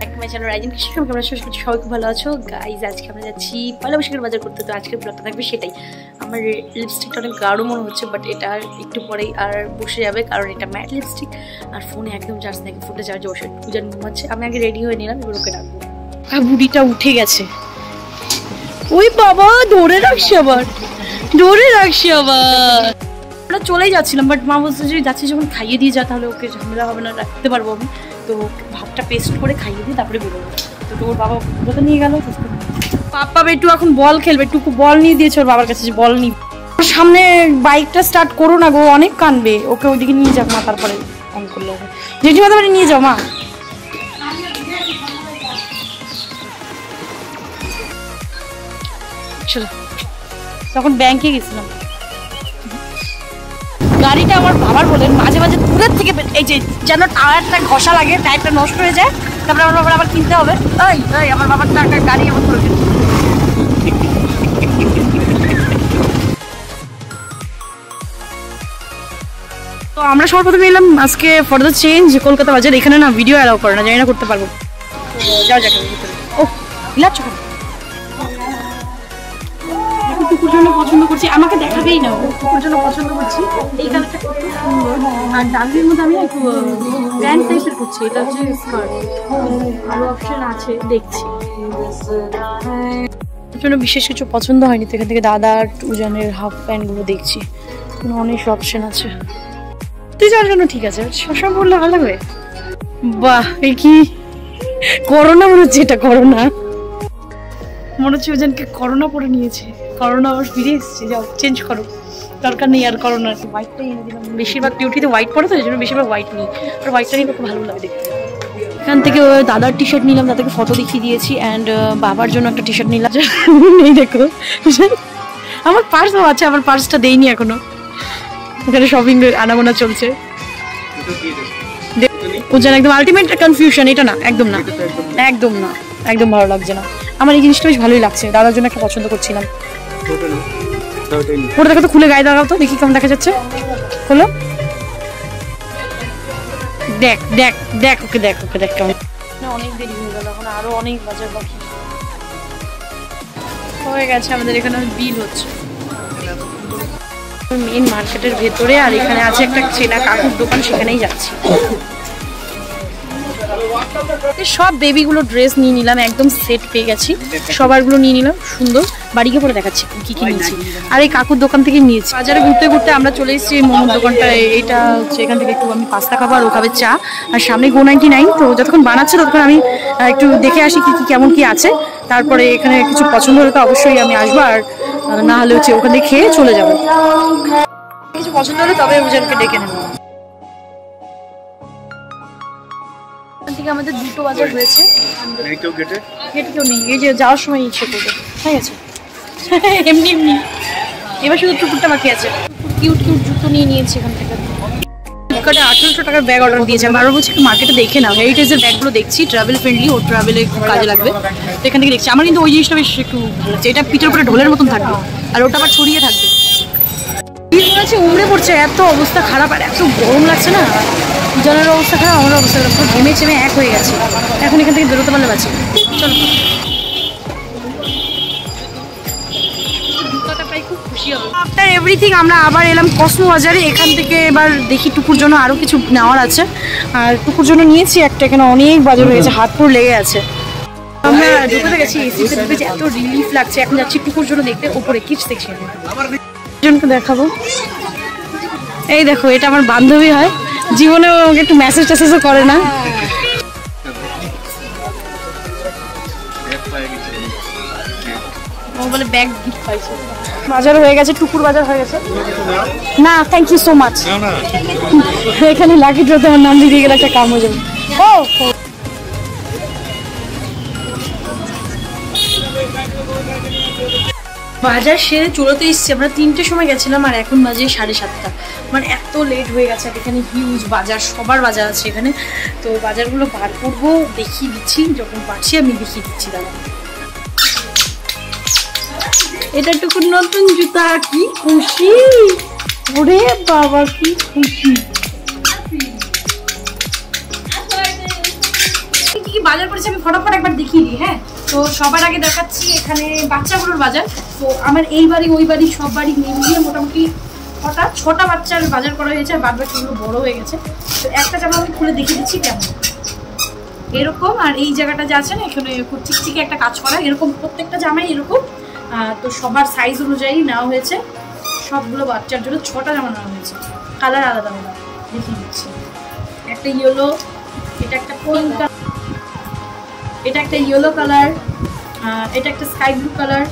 সবাই খুব ভালো আছো গাইজ। আজকে আমরা যাচ্ছি পয়লা বৈশাখের বাজার করতে। তো আজকের ব্লগটা থাকবে সেটাই। আমার লিপস্টিকটা অনেক গাঢ় মনে হচ্ছে, বাট এটা একটু পরেই আর বসে যাবে, কারণ এটা ম্যাট লিপস্টিক আর ফোনে একদম চার্জ নাকি ফুটে চার্জে বসে পূজার ঘুমাচ্ছে। আমি আগে রেডি হয়ে নিলাম, এবার ওকে ডাকবো। আর বুড়িটা উঠে গেছে। ওই বাবা, ধরে রাখছি আবার, ধরে রাখছি আবার। আমরা চলেই যাচ্ছিলাম, বাট মা বলছে যে যাচ্ছি যখন খাইয়ে দিয়ে যা, তাহলে ওকে ঝামেলা হবে না, রাখতে পারবো আমি। তো ভাতটা পেস্ট করে খাইয়ে দিই, তারপরে বেরোবো। তো ওর বাবা কোথাও নিয়ে গেল। পাপা একটু এখন বল খেলবে, একটু বল নিয়ে দিয়েছে ওর বাবার কাছে, যে বল নিয়ে সামনে বাইকটা স্টার্ট করো না গো, অনেক কানবে। ওকে ওইদিকে নিয়ে যাক মা, তারপরে অন করলে হবে। জেঠিমা তারপরে নিয়ে যাও মা। তখন ব্যাংকে গেছিলাম, গাড়িটা আমার বাবার বলেন মাঝে মাঝে দূরের থেকে এই যে যেন টায়ারটা ঘষা লাগে, টায়ারটা নষ্ট হয়ে যায়, তারপরে আমার বাবার আবার কিনতে হবে। এই আমার বাবার টাকা গাড়ি এমন করে। তো আমরা সর্বপ্রথমে এলাম আজকে ফর দ্য চেঞ্জ কলকাতা বাজার। এখানে না ভিডিও অ্যালাউ করে না, জানি না করতে পারবো। যাও যাক। ও বিলাচ্ছ কেন? কুকুর জন্য পছন্দ করছি, আমাকে দেখাবেই না। কুকুর জন্য পছন্দ করছি এই কালারটা খুব সুন্দর। আর ডার্কের মধ্যে আমি একটু প্যান্ট টাইপের করছি। এটা হচ্ছে স্কার্ট, আরো অপশন আছে দেখছি। জন্য বিশেষ কিছু পছন্দ হয়নি, তো এখান থেকে দাদার উজানের হাফ প্যান্ট গুলো দেখছি, অনেক অপশন আছে। তুই যাওয়ার জন্য ঠিক আছে, সব বললে ভালো লাগবে। বাহ, এই কি করোনা মনে হচ্ছে, এটা করোনা মনে হচ্ছে। ওজনকে করোনা পরে নিয়েছে, করোনা আবার ফিরে এসছে। যাও চেঞ্জ করো, দরকার নেই আর করোনার। হোয়াইটটাই এনে দিলাম, বেশিরভাগ ডিউটিতে হোয়াইট পরে, তো এই জন্য বেশিরভাগ হোয়াইট নিই। আর হোয়াইটটা নিয়ে খুব ভালো লাগে দেখতে। এখান থেকে দাদার টি শার্ট নিলাম, দাদাকে ফটো দেখিয়ে দিয়েছি। অ্যান্ড বাবার জন্য একটা টি শার্ট নিলাম। নেই দেখো, আমার পার্সও আছে, আমার পার্সটা দেইনি এখনো। এখানে শপিং আনাগোনা চলছে। ওজন একদম আলটিমেট কনফিউশন। এটা না, একদম না, একদম না, একদম ভালো লাগছে না। আমার এই জিনিসটা বেশ ভালোই লাগছে, দাদার জন্য একটা পছন্দ করছিলাম। ওটা দেখো তো, খুলে গায়ে দেখাও তো, দেখি কেমন দেখা যাচ্ছে। খোলো, দেখ দেখ দেখ, ওকে দেখ, ওকে দেখ কেমন। অনেক দেরি হয়ে গেল, এখন আরো অনেক বাজার বাকি হয়ে গেছে। আমাদের এখানে বিল হচ্ছে মেন মার্কেটের ভেতরে, আর এখানে আছে একটা চেনা কাকুর দোকান, সেখানেই যাচ্ছি। সব বেবিগুলো ড্রেস নিয়ে নিলাম, একদম সেট পেয়ে গেছি। সবারগুলো নিয়ে নিলাম, সুন্দর। বাড়িকে পরে দেখাচ্ছি কি কি নিয়েছি। আর এই কাকুর দোকান থেকে নিয়েছি। বাজারে ঘুরতে ঘুরতে আমরা চলে এসেছি মোমোর দোকানটা। এটা হচ্ছে, এখান থেকে একটু আমি পাস্তা খাবো আর ও খাবে চা। আর সামনে Go99, তো যতক্ষণ বানাচ্ছে ততক্ষণ আমি একটু দেখে আসি কি কেমন কি আছে। তারপরে এখানে কিছু পছন্দ হলে তো অবশ্যই আমি আসবো, আর না হলে হচ্ছে ওখান থেকে খেয়ে চলে যাবো। কিছু পছন্দ হলে তবে উজানকে ডেকে নেবো। থেকে আমাদের দুটো বাজার হয়েছে। গেটে কেউ নেই, এই যে যাওয়ার সময় ইচ্ছে করবে। ঠিক আছে, এমনি এমনি। এবার শুধু টুকুরটা বাকি আছে। কিউট কিউট জুতো নিয়ে নিয়েছি এখান থেকে। ফ্লিপকার্টে 1800 টাকার ব্যাগ অর্ডার দিয়েছে। আমি আরও বলছি মার্কেটে দেখে নাও, হেরিটেজের ব্যাগগুলো দেখছি, ট্রাভেল ফ্রেন্ডলি, ও ট্রাভেলে খুব কাজে লাগবে। তো এখান থেকে দেখছি। আমার কিন্তু ওই জিনিসটা বেশ একটু ভালো লাগছে। এটা পিঠের উপরে ঢোলের মতন থাকবে, আর ওটা আবার ছড়িয়ে থাকবে। উমড়ে পড়ছে, এত অবস্থা খারাপ, আর এত গরম লাগছে না। জলের অবস্থা খারাপ, আমার অবস্থা খারাপ, পুরো ঘেমে চেমে এক হয়ে গেছে। এখন এখান থেকে বেরোতে পারলে বাঁচি। চলো, খুব খুশি হবে। আফটার এভরিথিং আমরা আবার এলাম কসমো বাজারে। এখান থেকে এবার দেখি টুকুর জন্য আরও কিছু নেওয়ার আছে। আর টুকুর জন্য নিয়েছি একটা, এখানে অনেক বাজার হয়ে গেছে, হাত পুরো লেগে আছে। আমরা ঢুকে গেছি, এসিতে ঢুকেছি, এত রিলিফ লাগছে। এখন যাচ্ছি টুকুর জন্য দেখতে, ওপরে কিডস সেকশন জনকে দেখাবো। এই দেখো, এটা আমার বান্ধবী হয়, জীবনে ওকে একটু মেসেজ টেসেজও করে না। ও বলে ব্যাগ গিফট পাইছে। বাজার হয়ে গেছে, টুকুর বাজার হয়ে গেছে। না, থ্যাংক ইউ সো মাচ। এখানে লাকি ড্রতে আমার নাম দিয়ে গেলে একটা কাম হয়ে যাবে। ও বাজার সেরে চলতে এসছি। আমরা 3টের সময় গেছিলাম, আর এখন বাজে 7:30। মানে এত লেট হয়ে গেছে। আর এখানে হিউজ বাজার, সবার বাজার আছে এখানে। তো বাজারগুলো বার করবো, দেখিয়ে দিচ্ছি, যখন পারছি আমি দেখিয়ে দিচ্ছি। দাদা, এটা টুকুর নতুন জুতা, কি খুশি! ওরে বাবা, কি খুশি! বাজার করেছি আমি ফটাফট একবার দেখিয়ে দিই। হ্যাঁ, তো সবার আগে দেখাচ্ছি এখানে বাচ্চাগুলোর বাজার। তো আমার এই বাড়ি ওই বাড়ি সব বাড়ি মিলিয়ে মোটামুটি 6টা বাচ্চার বাজার করা হয়েছে, আর বাদ বাকিগুলো বড় হয়ে গেছে। তো একটা জামা আমি খুলে দেখিয়ে দিচ্ছি কেমন এরকম। আর এই জায়গাটা যে আছে না, এখানে খুব চিকচিকে একটা কাজ করা, এরকম প্রত্যেকটা জামাই এরকম। তো সবার সাইজ অনুযায়ী নেওয়া হয়েছে, সবগুলো বাচ্চার জন্য 6টা জামা নেওয়া হয়েছে, কালার আলাদা আলাদা দেখিয়ে দিচ্ছি। একটা ইয়েলো, এটা একটা পিঙ্ক, এটা একটা ইয়েলো কালার, এটা একটা স্কাই ব্লু কালার,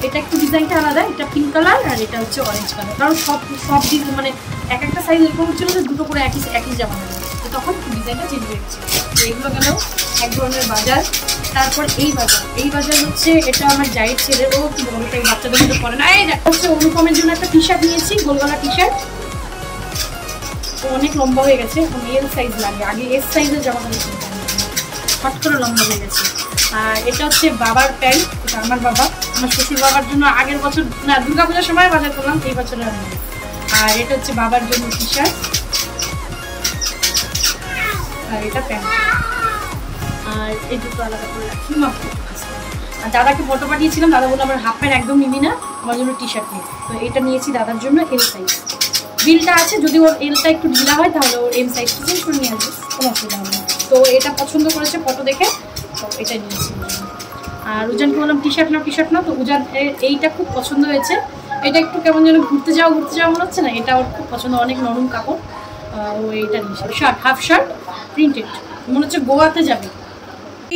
এটা একটু ডিজাইনটা আলাদা, এটা পিঙ্ক কালার, আর এটা হচ্ছে অরেঞ্জ কালার। কারণ সব দিক মানে এক একটা সাইজ এরকম হচ্ছিল যে দুটো করে একই জামা নেবে, তো তখন ডিজাইনটা চেঞ্জ হয়ে গেছে। তো এগুলো গেলেও এক ধরনের বাজার। তারপর এই বাজার হচ্ছে এটা আমার জায়ের ছেলের, ও কি বলবো এই বাচ্চাদের মধ্যে পড়ে না। এই হচ্ছে অনুপমের জন্য একটা টি শার্ট নিয়েছি, গোলগলা টি শার্ট। ও অনেক লম্বা হয়ে গেছে, এখন এল সাইজ লাগে, আগে এস সাইজের জামা কাপড় কিনতাম, হট করে লম্বা হয়ে গেছে। আর এটা হচ্ছে বাবার প্যান্ট, এটা আমার বাবা, আমার শ্বশুর বাবার জন্য আগের বছর না দুর্গাপূজার সময় বাজার করলাম, এই বছর আমি। আর এটা হচ্ছে বাবার জন্য টি শার্ট, আর এটা প্যান্ট। আর এই দুটো আলাদা করে রাখি। আর দাদাকে ফটো পাঠিয়েছিলাম, দাদা বললো আমার হাফ প্যান্ট একদম নিবি না, আমার জন্য টি শার্ট নিয়ে। তো এটা নিয়েছি দাদার জন্য এল সাইজ। বিলটা আছে, যদি ওর এলটা একটু ঢিলা হয় তাহলে ওর এম সাইজটা চেঞ্জ করে নিয়ে আসবে, কোনো অসুবিধা হবে না। তো এটা পছন্দ করেছে ফটো দেখে, তো এটাই নিয়েছি। আর উজানকে বললাম টি শার্ট না, তো উজান এইটা খুব পছন্দ হয়েছে। এটা একটু কেমন যেন ঘুরতে যাওয়া মনে হচ্ছে না, এটা ওর খুব পছন্দ, অনেক নরম কাপড়। ও এইটা নিয়েছে, হাফ শার্ট প্রিন্টেড, মনে হচ্ছে গোয়াতে যাবে।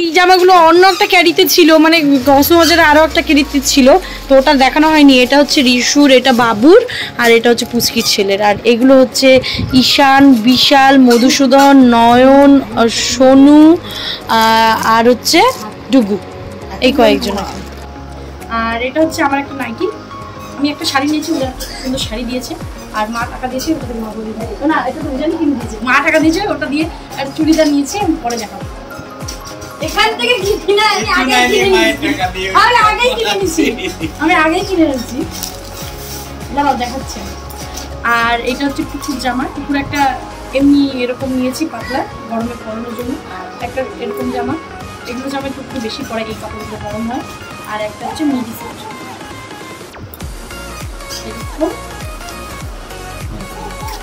এই জামাগুলো অন্য একটা ক্যারিতে ছিল, মানে কসমোবাজারে আরও একটা ক্যারিতে ছিল, তো ওটা দেখানো হয়নি। এটা হচ্ছে রিশুর, এটা বাবুর, আর এটা হচ্ছে পুচকির ছেলের। আর এগুলো হচ্ছে ঈশান, বিশাল, মধুসূদন, নয়ন, সোনু, আর হচ্ছে ডুগু, এই কয়েকজন। আর এটা হচ্ছে আমার একটা নাইটি, আমি একটা শাড়ি নিয়েছি, ওরা সুন্দর শাড়ি দিয়েছে, আর মা টাকা দিয়েছে, ওটা মা বলে না, এটা তো ওজানি কিনে দিয়েছে, মা টাকা দিয়েছে, ওটা দিয়ে আর চুড়িদার নিয়েছি, আমি পরে দেখাবো। এখান থেকে কিনে আমি আগেই কিনে নিয়েছি, দাঁড়াও দেখাচ্ছি। আর এটা হচ্ছে কুকুর জামা, কুকুর একটা এমনি এরকম নিয়েছি পাতলা, গরমে পরানোর জন্য একটা এরকম জামা। এগুলো জামা একটু বেশি পরে, এই কাপড়গুলো গরম হয়। আর একটা হচ্ছে মিডি সেট,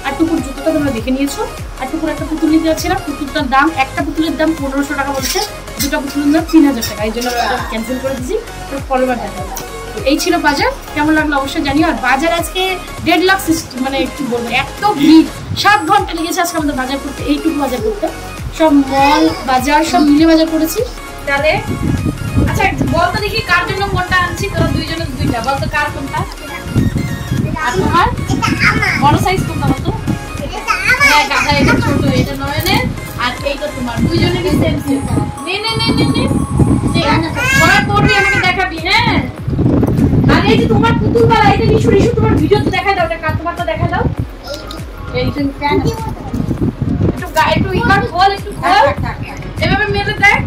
আর টুকুর জুতোটা তোমরা দেখে নিয়েছো। আর টুকুর একটা পুতুল নিতে যাচ্ছিলাম, পুতুলটার দাম, একটা পুতুলের দাম 1500 টাকা বলছে, দুটা পুতুলের দাম 3000 টাকা, এই জন্য ক্যান্সেল করে দিয়েছি, পরেরবার দেখা। এই ছিল বাজার, কেমন লাগলো অবশ্যই জানিও। আর বাজার আজকে 1.5 লাখ, মানে একটু বলবো এত ভিড়, 7 ঘন্টা লেগেছে আজকে আমাদের বাজার করতে, এইটুকু বাজার করতে, সব মল বাজার সব মিলে বাজার করেছি। তাহলে আচ্ছা বলতো দেখি কার জন্য কোনটা আনছি, তোরা দুইজনের দুইটা, বলতো কার কোনটা? আর তোমার বড় সাইজ কোনটা বলতো? হ্যাঁ গাধা, এটা ছোট, এটা নয়নের, আর এইটা তোমার, দুইজনেরই সেম সেম। নে নে নে নে নে ওরা পড়বি, আমাকে দেখাবি। হ্যাঁ, আর এই যে তোমার পুতুল বালা, এটা রিশু তোমার ভিডিও তো দেখাই দাও, এটা কার তোমারটা দেখাই দাও। এইটা একটু ইকার বল, একটু খোল, এভাবে মেলে দেখ।